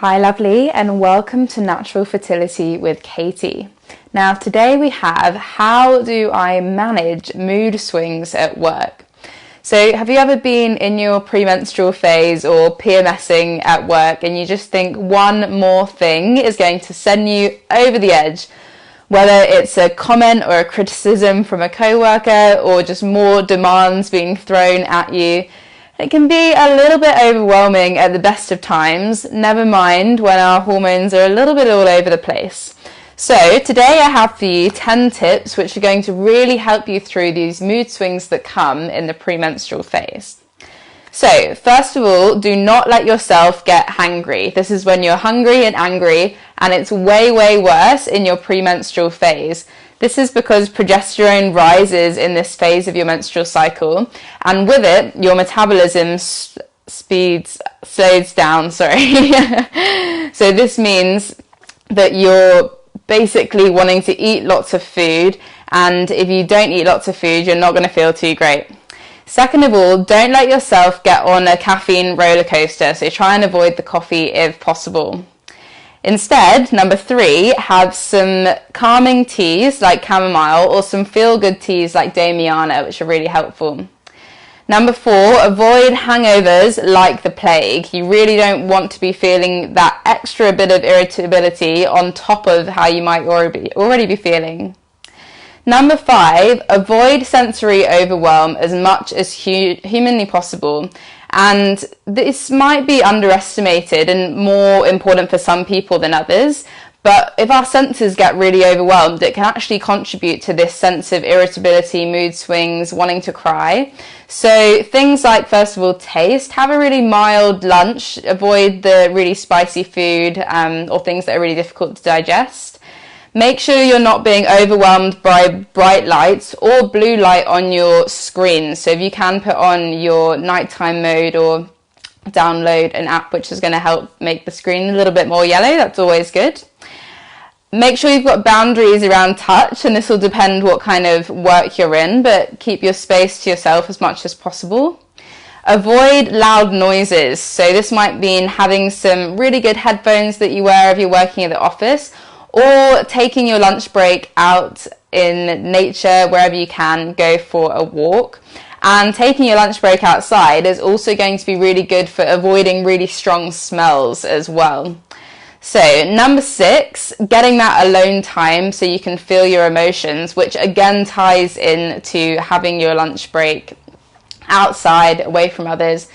Hi lovely, and welcome to Natural Fertility with Katie. Now today we have how do I manage mood swings at work? So have you ever been in your premenstrual phase or PMSing at work and you just think one more thing is going to send you over the edge? Whether it's a comment or a criticism from a coworker or just more demands being thrown at you, it can be a little bit overwhelming at the best of times, never mind when our hormones are a little bit all over the place. So today I have for you 10 tips which are going to really help you through these mood swings that come in the premenstrual phase. So first of all, do not let yourself get hangry. This is when you're hungry and angry, and it's way worse in your premenstrual phase. This is because progesterone rises in this phase of your menstrual cycle, and with it, your metabolism slows down, So this means that you're basically wanting to eat lots of food, and if you don't eat lots of food, you're not going to feel too great. Second of all, don't let yourself get on a caffeine roller coaster, so try and avoid the coffee if possible. Instead, number 3, have some calming teas like chamomile or some feel-good teas like Damiana, which are really helpful. Number 4, avoid hangovers like the plague. You really don't want to be feeling that extra bit of irritability on top of how you might already be feeling. Number 5, avoid sensory overwhelm as much as humanly possible. And this might be underestimated and more important for some people than others, but if our senses get really overwhelmed, it can actually contribute to this sense of irritability, mood swings, wanting to cry. So things like, first of all, taste. Have a really mild lunch. Avoid the really spicy food or things that are really difficult to digest. Make sure you're not being overwhelmed by bright lights or blue light on your screen. So if you can put on your nighttime mode or download an app which is going to help make the screen a little bit more yellow, that's always good. Make sure you've got boundaries around touch, and this will depend what kind of work you're in, but keep your space to yourself as much as possible. Avoid loud noises. So this might mean having some really good headphones that you wear if you're working at the office, or taking your lunch break out in nature wherever you can, go for a walk. And taking your lunch break outside is also going to be really good for avoiding really strong smells as well. So number 6, getting that alone time so you can feel your emotions, which again ties into having your lunch break outside, away from others.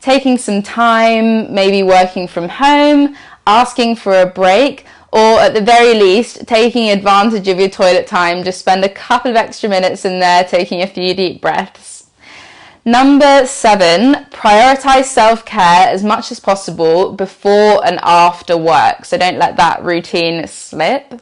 Taking some time, maybe working from home, asking for a break, or at the very least, taking advantage of your toilet time. Just spend a couple of extra minutes in there, taking a few deep breaths. Number 7, prioritize self-care as much as possible before and after work. So don't let that routine slip.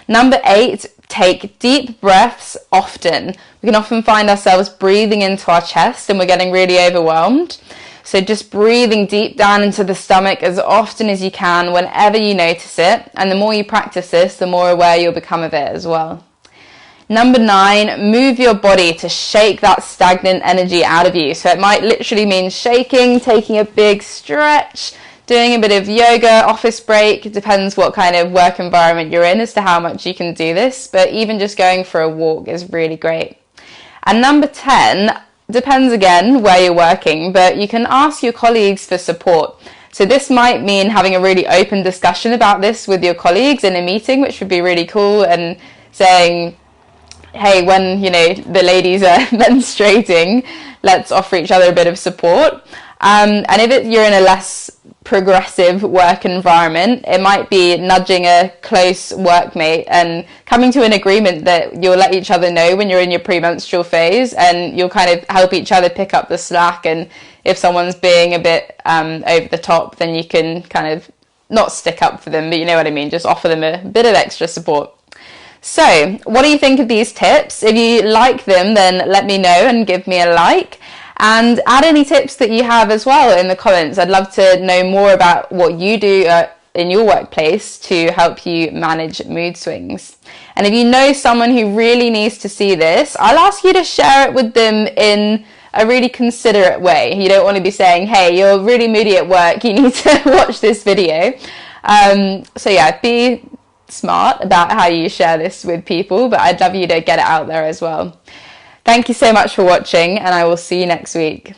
Number 8, take deep breaths often. We can often find ourselves breathing into our chest and we're getting really overwhelmed. So just breathing deep down into the stomach as often as you can whenever you notice it. And the more you practice this, the more aware you'll become of it as well. Number 9, move your body to shake that stagnant energy out of you. So it might literally mean shaking, taking a big stretch, doing a bit of yoga, office break. It depends what kind of work environment you're in as to how much you can do this. But even just going for a walk is really great. And number 10, depends again where you're working, but you can ask your colleagues for support. So this might mean having a really open discussion about this with your colleagues in a meeting, which would be really cool, and saying, hey, when the ladies are menstruating, let's offer each other a bit of support. And if you're in a less progressive work environment, it might be nudging a close workmate and coming to an agreement that you'll let each other know when you're in your premenstrual phase, and you'll kind of help each other pick up the slack. And if someone's being a bit over the top, then you can kind of not stick up for them, but you know what I mean, just offer them a bit of extra support. So what do you think of these tips? If you like them, then let me know and give me a like. And add any tips that you have as well in the comments. I'd love to know more about what you do in your workplace to help you manage mood swings. And if you know someone who really needs to see this, I'll ask you to share it with them in a really considerate way. You don't want to be saying, hey, you're really moody at work, you need to watch this video. So yeah, be smart about how you share this with people, but I'd love you to get it out there as well. Thank you so much for watching, and I will see you next week.